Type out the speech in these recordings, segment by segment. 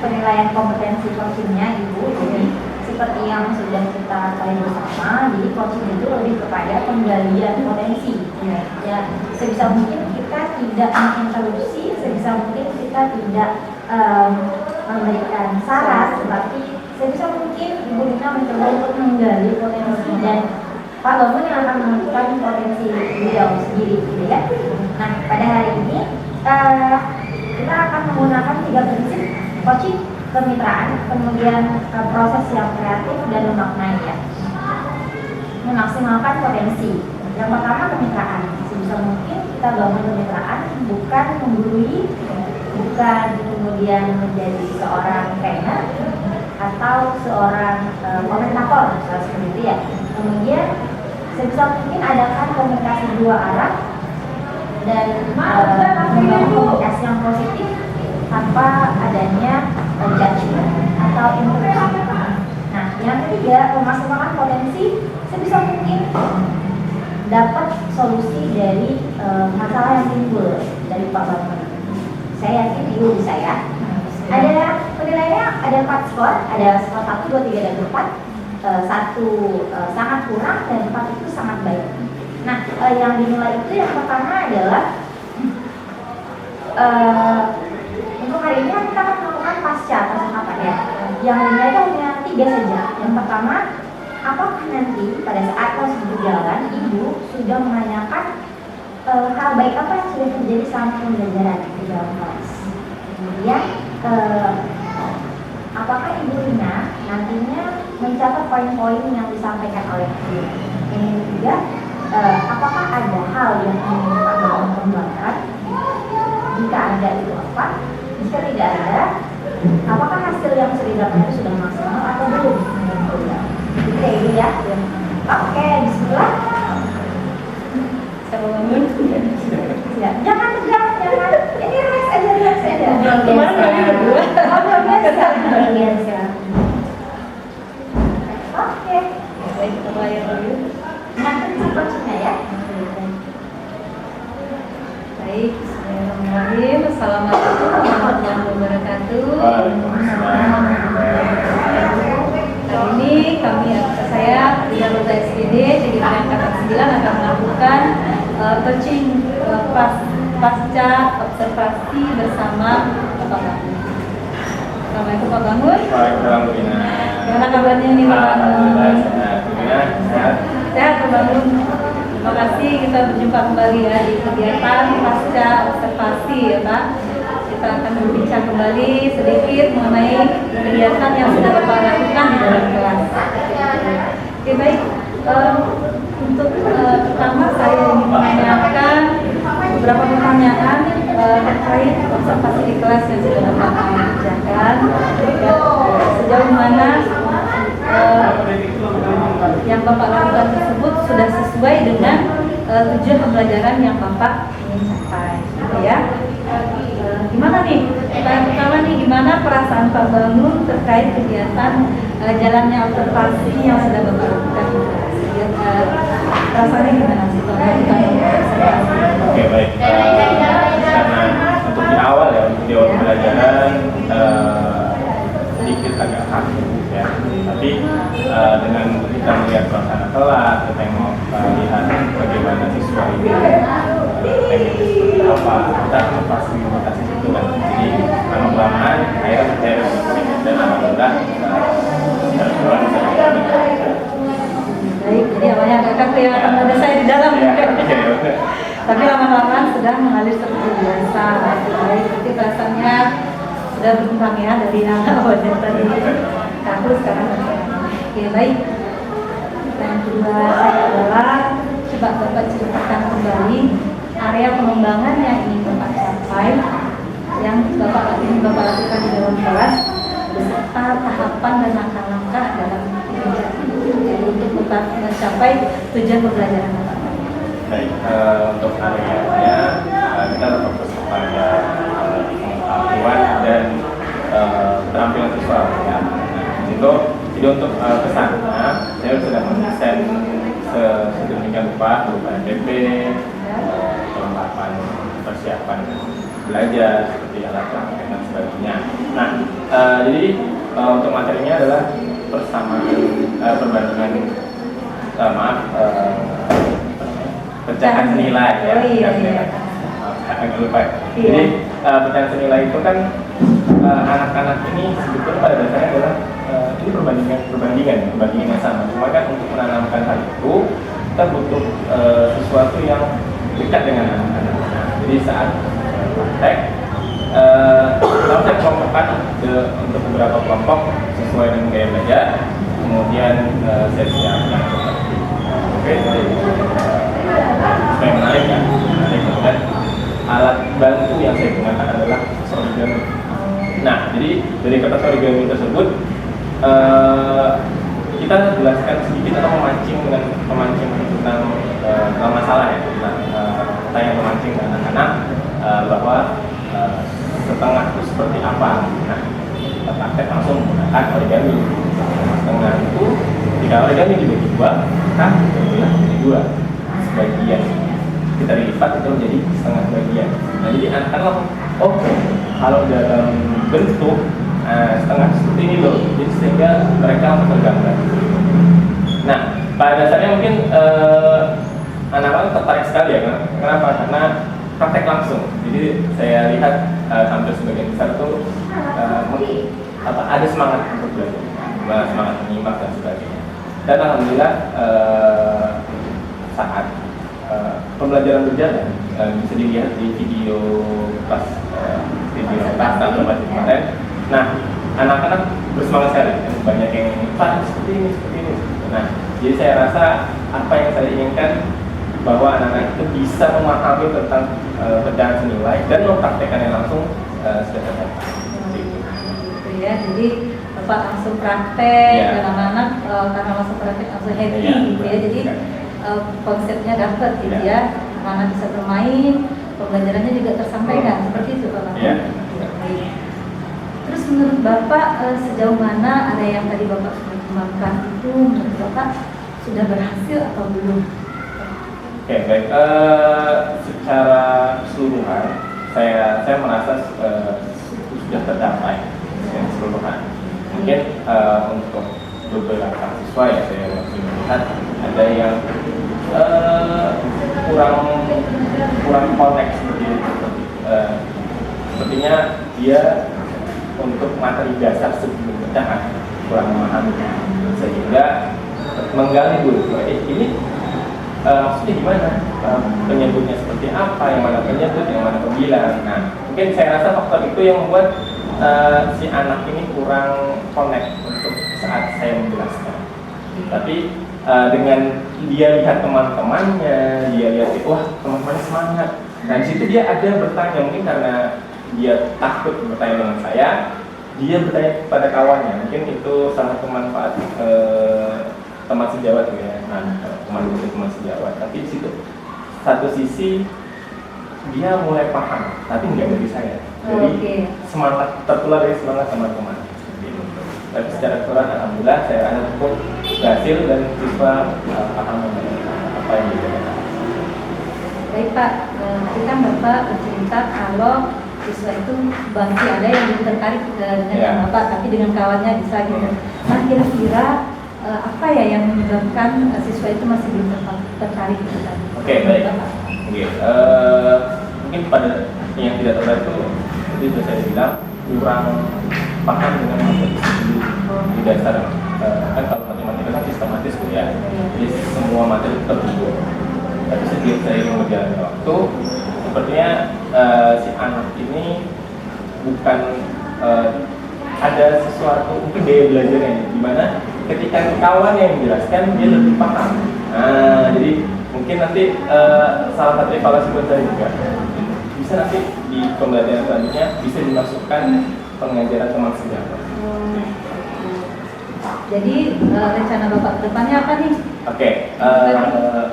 penilaian kompetensi coachingnya Ibu. Jadi seperti yang sudah kita ketahui bersama, jadi coaching itu lebih kepada penggalian potensi. Ya, sebisa mungkin kita tidak menginterupsi, sebisa mungkin kita tidak memberikan saran, tetapi sebisa mungkin Ibu Lina mencoba untuk menggali potensi dan Pak Bangun yang akan menentukan potensi beliau sendiri, gitu ya. Nah, pada hari ini kita akan menggunakan 3 prinsip coaching kemitraan, kemudian proses yang kreatif dan memaknai, ya. Memaksimalkan potensi. Yang pertama kemitraan. Sebisa mungkin kita bangun kemitraan bukan menggurui, bukan kemudian menjadi seorang trainer atau seorang komentator, misalnya seperti itu, ya. Kemudian sebisa mungkin adakan komunikasi 2 arah dan membangun komunikasi yang positif tanpa adanya judgment atau intervensi. Nah, yang ketiga, memaksimalkan potensi sebisa mungkin dapat solusi dari masalah yang timbul dari Pak Bangun. Saya yakin Ibu bisa, ya. Ada penilaiannya, ada 4 skor, ada skor 1, 2, 3, dan 4. 1 sangat kurang dan 4 itu sangat baik. Nah, yang dinilai itu yang pertama adalah untuk hari ini kita akan melakukan pasca apa ya? Yang dinilai itu hanya 3 saja. Yang pertama, apakah nanti pada saat proses berjalan Ibu sudah menanyakan hal baik apa yang sudah terjadi selama pembelajaran di dalam kelas? Kemudian apakah Ibu Lina nantinya mencatat poin-poin yang disampaikan oleh Ibu? Yang ketiga, apakah ada hal yang ingin Pak Bangun kembangkan? Jika ada, itu apa? Jika tidak ada, apakah hasil yang sudah didapat itu sudah maksimal atau belum? Gitu ya Ibu, ya. Oke, bismillah. Saya bangun. Ya, jangan tegang, jangan. Ini relax aja. Kemarin kami berdua. Biasa. Oke. Baik, kita mulai dulu. Nah, prinsip coachingnya, ya. Baik, bismillahirrahmanirrahim. Assalamualaikum warahmatullahi wabarakatuh. Kali ini saya di anggota SPD jadi angkatan 9 akan melakukan coaching pasca observasi bersama Bapak Bangun. Assalamualaikum Pak Bangun. Waalaikumsalam. Gimana kabarnya nih Pak Bangun? Sehat. Sehat Pak Bangun. Terima kasih, kita berjumpa kembali ya di kegiatan pasca observasi, ya Pak. Kita akan berbincang kembali sedikit mengenai kegiatan yang sudah Bapak lakukan di dalam kelas. Oke, baik. Untuk pertama saya ingin menanyakan beberapa pertanyaan terkait observasi di kelas yang sudah Bapak kerjakan. Ya, sejauh mana yang Bapak lakukan tersebut sudah sesuai dengan tujuan pembelajaran yang Bapak ingin capai, gitu ya. Gimana nih? Pertanyaan pertama nih, gimana perasaan Pak Bangun terkait kegiatan jalannya observasi yang sudah Bapak lakukan? Rasanya gimana sih Pak Bangun? Oke, baik. Karena untuk di awal ya, untuk di awal pembelajaran sedikit agak kaku ya. Tapi dengan kita melihat suasana kelas, kita mau melihat bagaimana siswa ini pengen seperti apa, kita memfasilitasi itu kan. Jadi lama-kelamaan akhirnya percaya dan alhamdulillah secara keseluruhan bisa. Baik, jadi awalnya agak kaku ya, akan ada saya di dalam. Tapi lama-lama sudah mengalir seperti biasa. Baik, jadi perasaannya sudah berkembang ya dari awalnya tadi kaku sekarang. Oke, baik. Yang kedua saya adalah coba Bapak ceritakan kembali area pengembangan yang ingin Bapak capai, yang Bapak lakukan di dalam kelas, beserta tahapan dan langkah-langkah dalam jadi untuk Bapak mencapai tujuan pembelajaran Bapak. Baik, untuk areanya kita fokus kepada pengetahuan dan keterampilan visual ya. Jadi untuk kesannya saya sudah mendesain sedemikian rupa berupa NPP, perlengkapan persiapan belajar seperti alat praktek dan sebagainya. Nah, Jadi untuk materinya adalah persamaan perbandingan pecahan senilai ya. Oh iya, Pecahan iya. senilai. Agak lupa. Iya. Jadi pecahan senilai itu kan anak-anak ini sebetulnya pada dasarnya adalah ini perbandingan yang sama. Cuma kan untuk menanamkan hal itu kita butuh sesuatu yang dekat dengan anak-anak. Jadi saat praktek, kalau saya kelompokkan untuk beberapa kelompok sesuai dengan gaya belajar, kemudian saya siapkan oke, supaya menarik kan, kemudian alat bantu yang saya gunakan adalah origami. Nah, jadi dari kertas origami tersebut kita jelaskan sedikit atau memancing tentang masalah ya, saya yang memancing anak-anak bahwa setengah itu seperti apa. Nah, kita praktek langsung menggunakan origami. Setengah itu jika origami dibagi dua, maka menjadi dua sebagian. Kita dilipat itu menjadi setengah bagian. Nah, jadi anak-anak kalau dalam bentuk setengah seperti ini loh, jadi sehingga mereka tergambar. Nah, pada dasarnya mungkin anak-anak tertarik sekali ya. Kenapa? Karena praktek langsung. Jadi saya lihat hampir sebagian besar itu ada semangat untuk belajar, semangat menyimak dan sebagainya. Dan alhamdulillah saat pembelajaran berjalan bisa dilihat di video pas atau kemarin. Nah, anak-anak bersemangat sekali, banyak yang Pak seperti ini. Nah, jadi saya rasa apa yang saya inginkan bahwa anak-anak itu bisa memahami tentang pecahan senilai dan mempraktekannya langsung setiap hari. Gitu ya, jadi Bapak langsung praktek dan anak-anak karena langsung praktek langsung happy gitu ya. Jadi konsepnya dapat gitu ya, anak-anak bisa bermain, pembelajarannya juga tersampaikan seperti itu Bapak. Terus menurut Bapak sejauh mana ada yang tadi Bapak sudah kembangkan itu menurut Bapak sudah berhasil atau belum? Oke, baik. Secara keseluruhan, saya merasa sudah tercapai secara keseluruhan. Mungkin untuk beberapa siswa ya saya masih melihat ada yang kurang connect sepertinya dia untuk materi dasar sebelum pecahan kurang memahami sehingga mengganggu. Ini maksudnya gimana? Penyebutnya seperti apa? Yang mana penyebut, yang mana pembilang? Nah, mungkin saya rasa faktor itu yang membuat si anak ini kurang connect untuk saat saya menjelaskan. Tapi dengan dia lihat teman-temannya, dia lihat wah teman-temannya semangat. Nah di situ dia ada bertanya, mungkin karena dia takut bertanya dengan saya, dia bertanya kepada kawannya. Mungkin itu salah satu manfaat teman sejawat ya, teman sejawat. Tapi di situ satu sisi dia mulai paham, tapi nggak dari saya. Jadi semangat tertular dari semangat teman-teman. Tapi secara keseluruhan alhamdulillah saya rasa cukup berhasil dan siswa paham mengenai apa yang dilakukan. Baik Pak, tadi kan Bapak bercerita kalau siswa itu masih ada yang belum tertarik dengan Bapak, tapi dengan kawannya bisa gitu. Nah kira-kira apa ya yang menyebabkan siswa itu masih belum tertarik gitu kan? Oke, baik. Mungkin pada yang tidak tertarik itu sudah saya bilang kurang paham dengan materi di dasar kan kalau matematika kan sistematis tuh ya, jadi semua materi terhubung. Tapi setiap seiring berjalannya waktu, sepertinya si anak ini bukan ada sesuatu mungkin gaya belajarnya di mana ketika kawan yang menjelaskan dia lebih paham. Nah, jadi mungkin nanti salah satu evaluasi buat saya juga bisa nanti di pembelajaran selanjutnya bisa dimasukkan pengajaran teman sejawat. Jadi rencana Bapak ke depannya apa nih? Oke,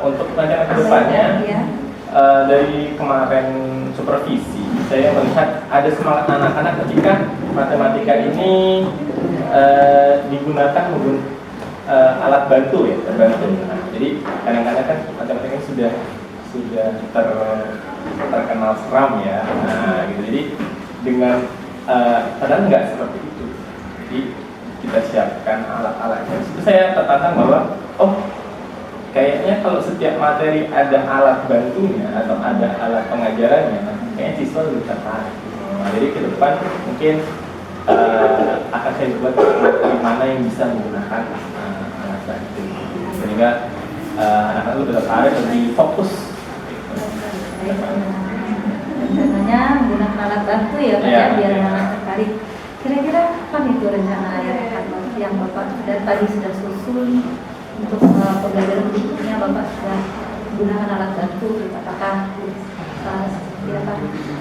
untuk rencana ke depannya dari kemarin supervisi saya melihat ada semangat anak-anak ketika matematika ini digunakan alat bantu ya, terbantu. Nah, jadi kadang-kadang kan matematika ini sudah terkenal seram ya. Nah, gitu. Jadi dengan padahal nggak seperti itu. Jadi kita siapkan alat-alatnya. Itu saya tertantang bahwa kayaknya kalau setiap materi ada alat bantunya atau ada alat pengajarannya, kayaknya siswa lebih tertarik. Nah, jadi ke depan mungkin akan saya buat materi mana yang bisa menggunakan alat bantu, sehingga anak-anak lebih tertarik, lebih fokus. Rencananya menggunakan alat bantu ya Pak, Iya, biar iya. anak tertarik. Kira-kira kapan itu rencana yang Bapak dan tadi sudah susun untuk pembelajaran berikutnya, Bapak sudah menggunakan alat bantu, apakah tidak Pak?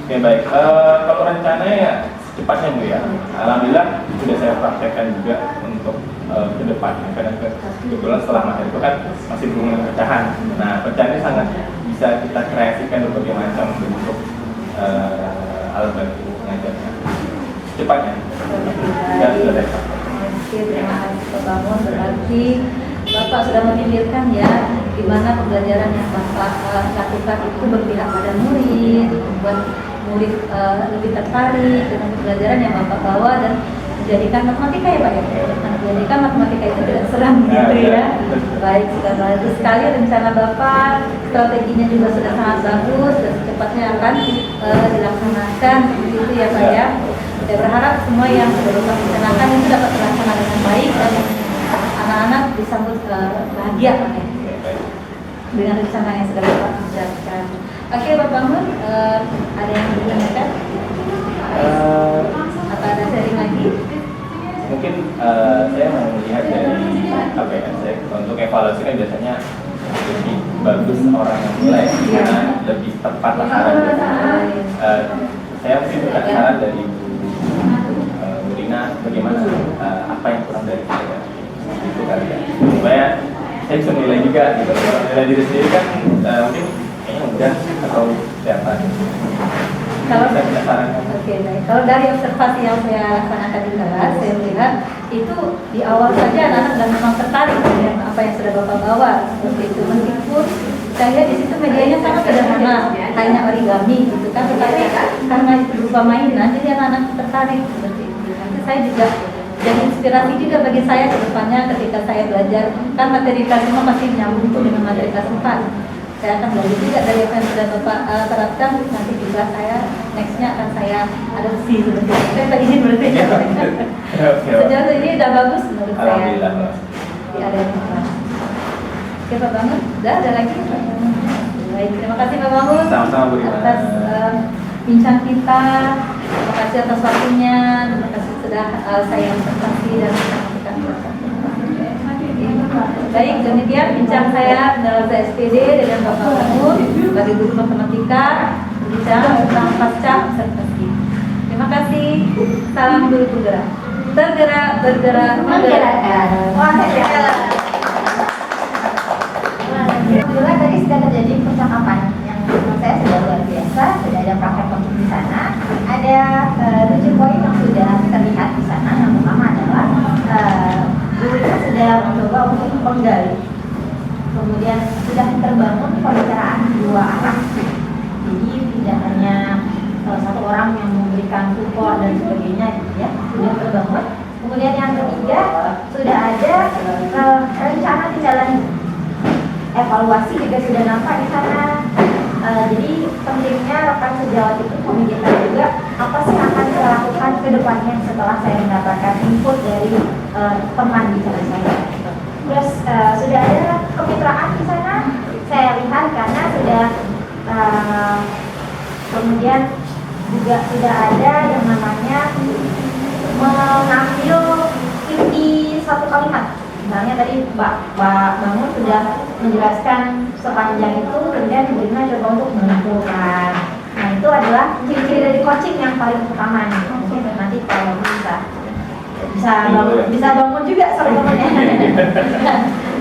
Oke, baik. Kalau rencananya ya secepatnya Bu ya. Alhamdulillah sudah saya praktekkan juga untuk ke depannya. Karena kebetulan setelah materi itu kan masih belum pecahan. Nah, pecahan ini sangat bisa kita kreasikan berbagai macam bentuk alat bantu pengajarnya. Secepatnya. Ya, sudah saya praktekkan. Oke, terima kasih Pak Bangun. Berarti Bapak sudah memikirkan ya di mana pembelajaran yang Bapak lakukan itu berpihak pada murid, membuat murid lebih tertarik dengan pembelajaran yang Bapak bawa dan menjadikan matematika ya Pak ya, menjadikan matematika itu tidak seram gitu ya. Baik, sudah bagus sekali rencana Bapak, strateginya juga sudah sangat bagus dan secepatnya akan dilaksanakan begitu ya Pak ya. Saya berharap semua yang sudah Bapak rencanakan itu dapat terlaksana dengan baik dan anak-anak disambut bahagia Pak ya, dengan rencana yang sudah Bapak kerjakan. Oke Pak Bangun, ada yang ditanyakan? Atau ada sharing lagi? Mungkin saya mau melihat dari KPN saya untuk evaluasi kan biasanya lebih bagus orang yang mulai karena lebih tepat lah sarannya. Saya mungkin minta saran dari Bu Rina bagaimana apa yang kurang dari saya itu kali ya, supaya saya bisa nilai juga gitu. Kalau nilai diri sendiri kan mungkin kayaknya udah atau siapa. Kalau Saya minta sarannya. Oke, baik. Kalau dari observasi yang saya laksanakan di kelas, saya melihat itu di awal saja anak-anak sudah memang tertarik dengan apa yang sudah Bapak bawa. Seperti itu, meskipun saya lihat di situ medianya sangat sederhana, hanya origami gitu kan, tetapi karena itu berupa mainan, jadi anak-anak tertarik seperti itu. Nanti saya juga jadi inspirasi juga bagi saya ke depannya ketika saya belajar, kan materi kelas 5 masih nyambung dengan materi kelas 4. Saya akan belajar juga dari apa yang sudah Bapak terapkan, nanti juga saya nextnya akan saya adopsi seperti itu. Saya tak izin berarti ya. Sejauh ini udah bagus menurut saya. Alhamdulillah. Ada yang kurang. Oke Pak Bangun, udah ada lagi? Baik, terima kasih Pak Bangun Sama-sama Bu Rina. atas bincang kita. Terima kasih atas waktunya. Terima kasih sudah saya observasi dan menyampaikan perasaan. Baik, demikian bincang saya dalam SPD dengan Bapak Bangun sebagai guru matematika berbicara tentang pasca observasi. Terima kasih. Salam guru bergerak. Tergerak, bergerak, menggerakkan. Alhamdulillah tadi sudah terjadi percakapan yang menurut saya sudah luar biasa. Sudah ada praktek konflik di sana. Ada 7 poin yang sudah terlihat di sana. Yang pertama adalah gurunya sudah mencoba untuk menggali, kemudian sudah terbangun pembicaraan dua arah. Jadi tidak hanya salah satu orang yang memberikan support dan sebagainya, gitu ya, sudah terbangun. Kemudian yang ketiga sudah ada rencana tindak lanjut, evaluasi juga sudah nampak di sana. Jadi pentingnya rekan sejawat itu memikirkan juga apa sih akan saya lakukan ke depannya setelah saya mendapatkan input dari teman bicara saya. Terus sudah ada kemitraan di sana, saya lihat karena sudah kemudian juga sudah ada yang namanya mengambil inti satu kalimat. Misalnya tadi Mbak Bangun sudah menjelaskan sepanjang itu, kemudian Bu Rina coba untuk mengumpulkan. Nah itu adalah ciri-ciri dari coaching yang paling utama nih. Mungkin nanti kalau bisa bangun juga sama-samanya.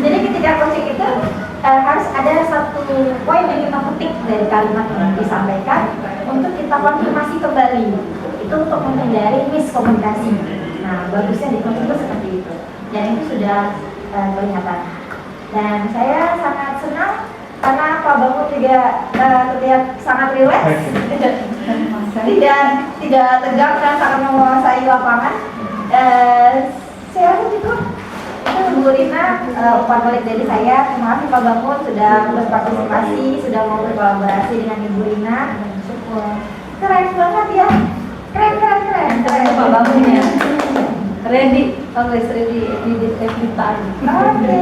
Jadi ketika coaching itu harus ada satu poin yang kita petik dari kalimat yang disampaikan untuk kita konfirmasi kembali. Itu untuk menghindari miskomunikasi. Nah bagusnya di coaching itu seperti itu. Dan itu sudah kelihatan. Dan saya sangat senang karena Pak Bangun juga terlihat sangat rileks, tidak tegang dan sangat menguasai lapangan. umpan balik dari saya. Terima kasih Pak Bangun sudah berpartisipasi, sudah mau berkolaborasi dengan Ibu Rina. Keren banget ya. Keren. Pak Bangun ya. Ready, always ready, every time. Oke.